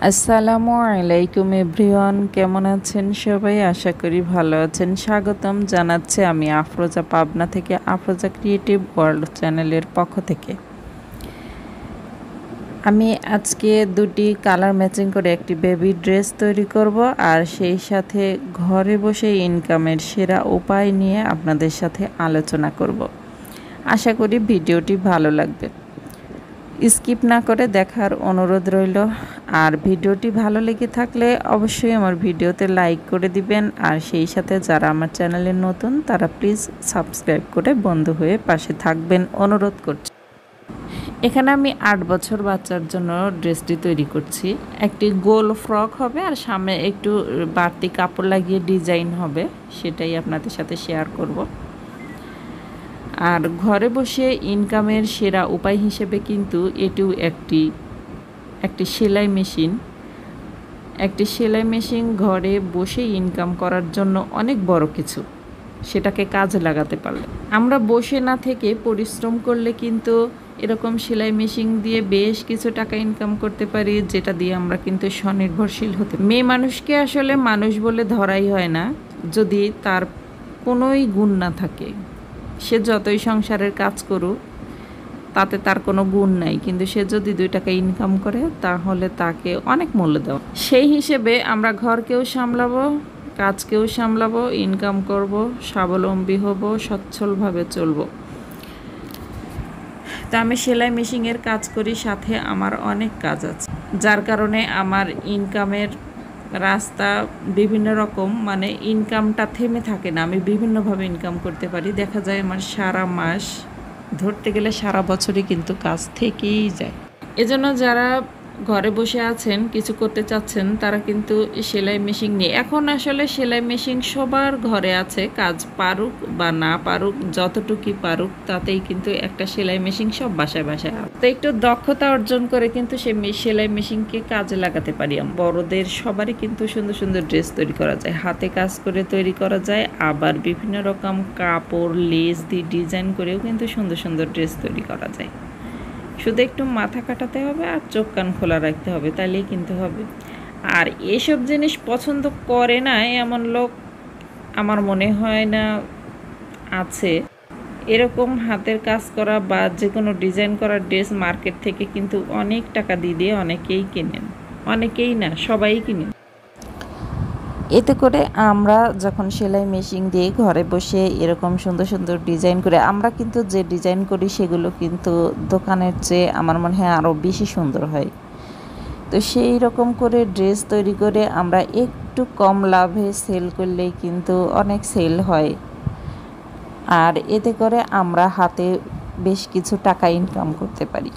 আসসালামু আলাইকুম এভরিওয়ান, কেমন আছেন সবাই? আশা করি ভালো আছেন। স্বাগতম জানাচ্ছি আমি আফরোজা, পাবনা থেকে, আফরোজা ক্রিয়েটিভ ওয়ার্ল্ড চ্যানেলের পক্ষ থেকে। আমি আজকে দুটি কালার ম্যাচিং করে একটি বেবি ড্রেস তৈরি করব, আর সেই সাথে ঘরে বসে ইনকামের সেরা উপায় নিয়ে আপনাদের সাথে আলোচনা করব। আশা করি ভিডিওটি ভালো লাগবে। স্কিপ না করে দেখার অনুরোধ রইল। আর ভিডিওটি ভালো লেগে থাকলে অবশ্যই আমার ভিডিওতে লাইক করে দিবেন, আর সেই সাথে যারা আমার চ্যানেলে নতুন তারা প্লিজ সাবস্ক্রাইব করে বন্ধু হয়ে পাশে থাকবেন অনুরোধ করছি। এখানে আমি 8 বছর বাচ্চার জন্য ড্রেসটি তৈরি করছি। একটি গোল ফ্রক হবে, আর সামনে একটু বাড়তি কাপড় লাগিয়ে ডিজাইন হবে, সেটাই আপনাদের সাথে শেয়ার করব। আর ঘরে বসে ইনকামের সেরা উপায় হিসেবে কিন্তু এটিও একটি সেলাই মেশিন। একটি সেলাই মেশিন ঘরে বসে ইনকাম করার জন্য অনেক বড় কিছু, সেটাকে কাজে লাগাতে পারলে। আমরা বসে না থেকে পরিশ্রম করলে কিন্তু এরকম সেলাই মেশিন দিয়ে বেশ কিছু টাকা ইনকাম করতে পারি, যেটা দিয়ে আমরা কিন্তু স্বনির্ভরশীল হতে। মেয়ে মানুষকে আসলে মানুষ বলে ধরাই হয় না যদি তার কোনোই গুণ না থাকে। সে যতই সংসারের কাজ করুক, তাতে তার কোনো গুণ নাই, কিন্তু সে যদি 2 টাকা ইনকাম করে তাহলে তাকে অনেক মূল্য দেওয়া। সেই হিসেবে আমরা ঘরকেও সামলাবো, কাজকেও সামলাবো, ইনকাম করব, স্বাবলম্বী হব, সচ্ছলভাবে চলবো। তো আমি সেলাই মেশিনের কাজ করি, সাথে আমার অনেক কাজ আছে, যার কারণে আমার ইনকামের রাস্তা বিভিন্ন রকম, মানে ইনকামটা থেমে থাকে না। আমি বিভিন্নভাবে ইনকাম করতে পারি। দেখা যায় আমার সারা মাস, ধরতে গেলে সারা বছরই কিন্তু কাজ থেকেই যায়। এজন্য যারা ঘরে বসে আছেন, কিছু করতে চাচ্ছেন, তারা কিন্তু সেলাই মেশিন নিয়ে, এখন আসলে সেলাই মেশিন সবার ঘরে আছে। কাজ পারুক বা না পারুক, যতটুকুই পারুক, তাতেই কিন্তু একটা সেলাই মেশিন সব বাসায় বাসায়। তো একটু দক্ষতা অর্জন করে কিন্তু সেই সেলাই মেশিনকে কাজে লাগাতে পারি। বড়দের সবারই কিন্তু সুন্দর সুন্দর ড্রেস তৈরি করা যায়, হাতে কাজ করে তৈরি করা যায়। আবার বিভিন্ন রকম কাপড়, লেস দিয়ে ডিজাইন করেও কিন্তু সুন্দর সুন্দর ড্রেস তৈরি করা যায়। শুধু একটু মাথা কাটাতে হবে আর চোখ কান খোলা রাখতে হবে, তাইলেই কিন্তু হবে। আর এসব জিনিস পছন্দ করে না এমন লোক আমার মনে হয় না আছে। এরকম হাতের কাজ করা বা যে কোনো ডিজাইন করা ড্রেস মার্কেট থেকে কিন্তু অনেক টাকা দিয়ে অনেকেই কিনেন, অনেকেই না সবাই কিনেন। এতে করে আমরা যখন সেলাই মেশিন দিয়ে ঘরে বসে এরকম সুন্দর সুন্দর ডিজাইন করে, আমরা কিন্তু যে ডিজাইন করি সেগুলো কিন্তু দোকানের চেয়ে আমার মনে হয় আরও বেশি সুন্দর হয়। তো সেই রকম করে ড্রেস তৈরি করে আমরা একটু কম লাভে সেল করলেই কিন্তু অনেক সেল হয়। আর এতে করে আমরা হাতে বেশ কিছু টাকা ইনকাম করতে পারি।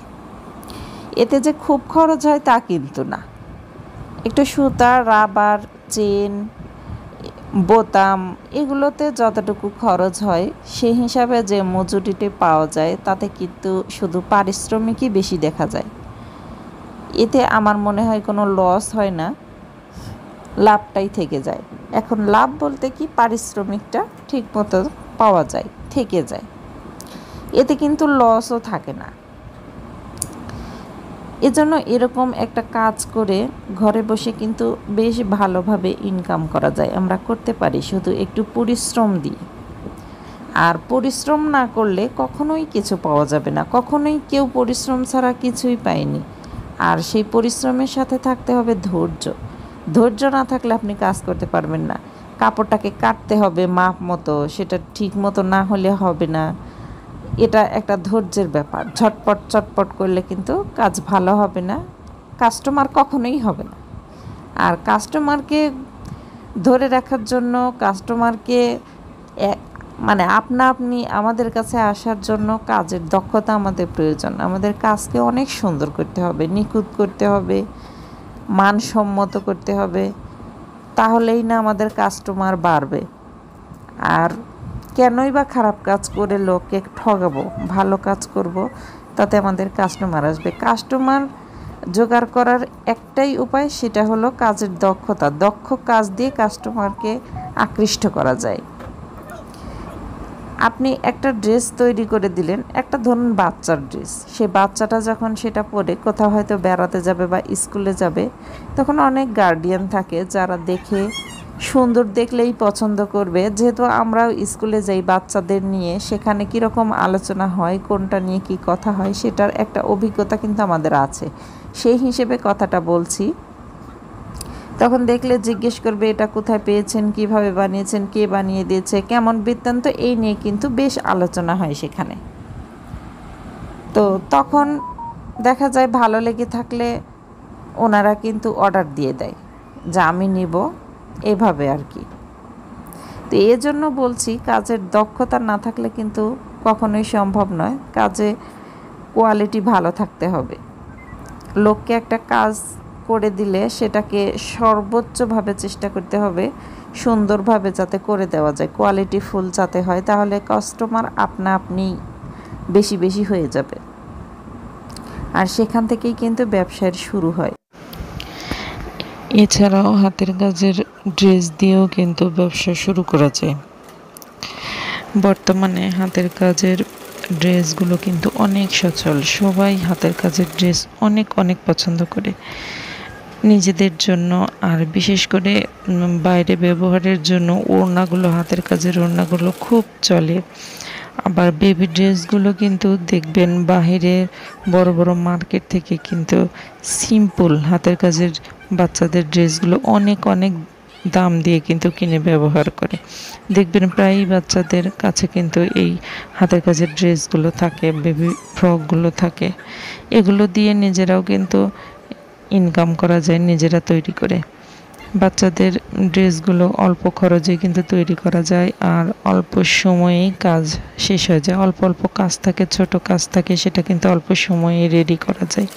এতে যে খুব খরচ হয় তা কিন্তু না। একটু সুতা, রাবার, চেন, বোতাম, এগুলোতে যতটুকু খরচ হয় সেই হিসাবে যে মজুরিটি পাওয়া যায়, তাতে কিন্তু শুধু পারিশ্রমিকই বেশি দেখা যায়। এতে আমার মনে হয় কোনো লস হয় না, লাভটাই থেকে যায়। এখন লাভ বলতে কি, পারিশ্রমিকটা ঠিক মতো পাওয়া যায়, থেকে যায়, এতে কিন্তু লসও থাকে না। এজন্য এরকম একটা কাজ করে ঘরে বসে কিন্তু বেশ ভালোভাবে ইনকাম করা যায়, আমরা করতে পারি, শুধু একটু পরিশ্রম দিই। আর পরিশ্রম না করলে কখনোই কিছু পাওয়া যাবে না, কখনোই কেউ পরিশ্রম ছাড়া কিছুই পায়নি। আর সেই পরিশ্রমের সাথে থাকতে হবে ধৈর্য। ধৈর্য না থাকলে আপনি কাজ করতে পারবেন না। কাপড়টাকে কাটতে হবে মাপ মতো, সেটা ঠিক মতো না হলে হবে না। এটা একটা ধৈর্যের ব্যাপার। ঝটপট চটপট করলে কিন্তু কাজ ভালো হবে না, কাস্টমার কখনোই হবে না। আর কাস্টমারকে ধরে রাখার জন্য, কাস্টমারকে মানে আপনি আমাদের কাছে আসার জন্য কাজের দক্ষতা আমাদের প্রয়োজন। আমাদের কাজকে অনেক সুন্দর করতে হবে, নিখুঁত করতে হবে, মানসম্মত করতে হবে, তাহলেই না আমাদের কাস্টমার বাড়বে। আর কেনই বা খারাপ কাজ করে লোককে ঠকাবো, ভালো কাজ করব, তাতে আমাদের কাস্টমার আসবে। কাস্টমার জোগাড় করার একটাই উপায়, সেটা হলো কাজের দক্ষতা। দক্ষ কাজ দিয়ে কাস্টমারকে আকৃষ্ট করা যায়। আপনি একটা ড্রেস তৈরি করে দিলেন, একটা ধরুন বাচ্চার ড্রেস, সে বাচ্চাটা যখন সেটা পরে কোথাও হয়তো বেড়াতে যাবে বা স্কুলে যাবে, তখন অনেক গার্ডিয়ান থাকে যারা দেখে সুন্দর দেখলেই পছন্দ করবে। যেহেতু আমরাও স্কুলে যাই বাচ্চাদের নিয়ে, সেখানে কীরকম আলোচনা হয়, কোনটা নিয়ে কি কথা হয়, সেটার একটা অভিজ্ঞতা কিন্তু আমাদের আছে, সেই হিসেবে কথাটা বলছি। তখন দেখলে জিজ্ঞেস করবে এটা কোথায় পেয়েছেন, কিভাবে বানিয়েছেন, কে বানিয়ে দিয়েছে, কেমন বৃত্তান্ত, এই নিয়ে কিন্তু বেশ আলোচনা হয় সেখানে। তো তখন দেখা যায় ভালো লেগে থাকলে ওনারা কিন্তু অর্ডার দিয়ে দেয় যে আমি নিব, এভাবে আর কি। তো এজন্য বলছি কাজের দক্ষতা না থাকলে কিন্তু কখনোই সম্ভব নয়, কাজে কোয়ালিটি ভালো থাকতে হবে। লোককে একটা কাজ করে দিলে সেটাকে সর্বোচ্চভাবে চেষ্টা করতে হবে সুন্দরভাবে যাতে করে দেওয়া যায়, কোয়ালিটি ফুল যাতে হয়, তাহলে কাস্টমার আপনা আপনি বেশি বেশি হয়ে যাবে। আর সেখান থেকেই কিন্তু ব্যবসার শুরু হয়। এছাড়াও হাতের কাজের ড্রেস দিয়েও কিন্তু ব্যবসা শুরু করা যায়। বর্তমানে হাতের কাজের ড্রেসগুলো কিন্তু অনেক সচল, সবাই হাতের কাজের ড্রেস অনেক অনেক পছন্দ করে নিজেদের জন্য, আর বিশেষ করে বাইরে ব্যবহারের জন্য ওড়নাগুলো, হাতের কাজের ওড়নাগুলো খুব চলে। আবার বেবি ড্রেসগুলো কিন্তু দেখবেন বাহিরে বড় বড় মার্কেট থেকে কিন্তু সিম্পল হাতের কাজের বাচ্চাদের ড্রেসগুলো অনেক অনেক দাম দিয়ে কিন্তু কিনে ব্যবহার করে। দেখবেন প্রায়ই বাচ্চাদের কাছে কিন্তু এই হাতের কাজের ড্রেসগুলো থাকে, বেবি ফ্রকগুলো থাকে। এগুলো দিয়ে নিজেরাও কিন্তু ইনকাম করা যায় নিজেরা তৈরি করে। বাচ্চাদের ড্রেসগুলো অল্প খরচে কিন্তু তৈরি করা যায়, আর অল্প সময়েই কাজ শেষ হয়ে যায়। অল্প অল্প কাজ থাকে, ছোট কাজ থাকে, সেটা কিন্তু অল্প সময়ে রেডি করা যায়।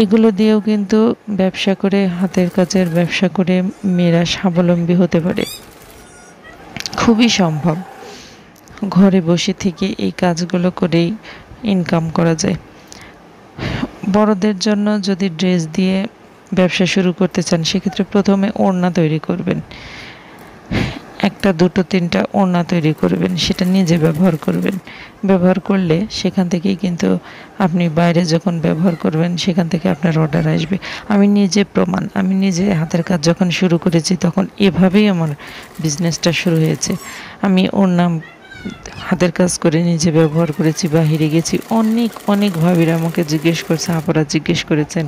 এগুলো দিয়েও কিন্তু ব্যবসা করে, হাতের কাজের ব্যবসা করে মেয়েরা স্বাবলম্বী হতে পারে, খুবই সম্ভব। ঘরে বসে থেকে এই কাজগুলো করেই ইনকাম করা যায়। বড়দের জন্য যদি ড্রেস দিয়ে ব্যবসা শুরু করতে চান, সেক্ষেত্রে প্রথমে ওড়না তৈরি করবেন, একটা দুটো তিনটা ওড়না তৈরি করবেন, সেটা নিজে ব্যবহার করবেন। ব্যবহার করলে সেখান থেকেই কিন্তু আপনি বাইরে যখন ব্যবহার করবেন সেখান থেকে আপনার অর্ডার আসবে। আমি নিজে প্রমাণ, আমি নিজে হাতের কাজ যখন শুরু করেছি তখন এভাবেই আমার বিজনেসটা শুরু হয়েছে। আমি ওড়না হাতের কাজ করে নিজে ব্যবহার করেছি, বাহিরে গেছি, অনেক অনেক ভাবিরা আমাকে জিজ্ঞেস করছে, আপনারা জিজ্ঞেস করেছেন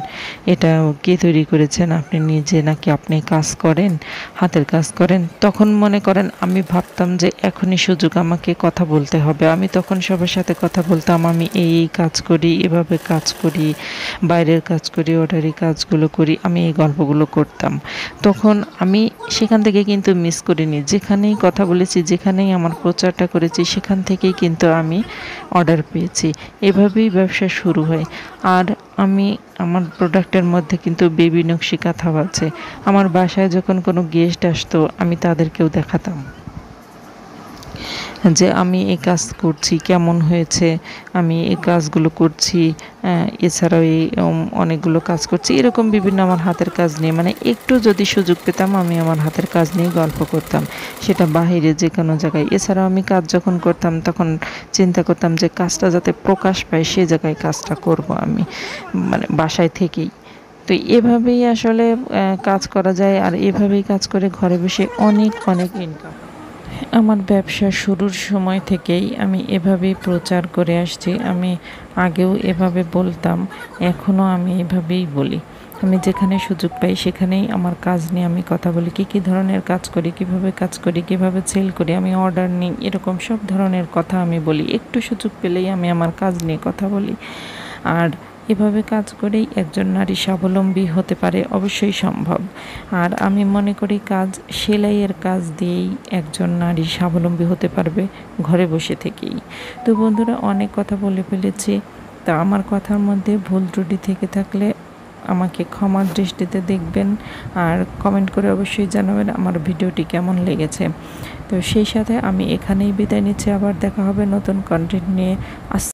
এটা কে তৈরি করেছেন, আপনি নিজে নাকি আপনি কাজ করেন, হাতের কাজ করেন। তখন মনে করেন আমি ভাবতাম যে এখনই সুযোগ, আমাকে কথা বলতে হবে। আমি তখন সবার সাথে কথা বলতাম, আমি এই কাজ করি, এভাবে কাজ করি, বাইরের কাজ করি, অর্ডারি কাজগুলো করি, আমি এই গল্পগুলো করতাম। তখন আমি সেখান থেকে কিন্তু মিস করিনি, যেখানেই কথা বলেছি, যেখানেই আমার প্রচারটা করেছি, সেখান থেকেই কিন্তু আমি অর্ডার পেয়েছি। এভাবেই ব্যবসা শুরু হয়। আর আমি আমার প্রোডাক্টের মধ্যে কিন্তু বেবি নকশি কাঁথাও আছে। আমার বাসায় যখন কোনো গেস্ট আসতো আমি তাদেরকেও দেখাতাম যে আমি এই কাজ করছি, কেমন হয়েছে, আমি এই কাজগুলো করছি, এছাড়াও এই অনেকগুলো কাজ করছি, এরকম বিভিন্ন আমার হাতের কাজ নিয়ে, মানে একটু যদি সুযোগ পেতাম আমি আমার হাতের কাজ নিয়ে গল্প করতাম, সেটা বাহিরে যে কোনো জায়গায়। এছাড়াও আমি কাজ যখন করতাম তখন চিন্তা করতাম যে কাজটা যাতে প্রকাশ পায় সে জায়গায় কাজটা করব আমি, মানে বাসায় থেকেই। তো এভাবেই আসলে কাজ করা যায়, আর এভাবেই কাজ করে ঘরে বসে অনেক অনেক ইনকাম। আমার ব্যবসা শুরুর সময় থেকেই আমি এভাবেই প্রচার করে আসছি। আমি আগেও এভাবে বলতাম, এখনও আমি এভাবেই বলি। আমি যেখানে সুযোগ পাই সেখানেই আমার কাজ নিয়ে আমি কথা বলি, কী ধরনের কাজ করি, কিভাবে কাজ করি, কিভাবে সেল করি, আমি অর্ডার নিই, এরকম সব ধরনের কথা আমি বলি। একটু সুযোগ পেলেই আমি আমার কাজ নিয়ে কথা বলি। আর এভাবে কাজ করেই একজন নারী স্বাবলম্বী হতে পারে, অবশ্যই সম্ভব। আর আমি মনে করি কাজ, সেলাইয়ের কাজ দিয়েই একজন নারী স্বাবলম্বী হতে পারবে ঘরে বসে থেকেই। তো বন্ধুরা, অনেক কথা বলে ফেলেছি, তা আমার কথার মধ্যে ভুল ত্রুটি থেকে থাকলে আমাকে ক্ষমার দৃষ্টিতে দেখবেন, আর কমেন্ট করে অবশ্যই জানাবেন আমার ভিডিওটি কেমন লেগেছে। তো সেই সাথে আমি এখানেই বিদায় নিচ্ছি, আবার দেখা হবে নতুন কন্টেন্ট নিয়ে।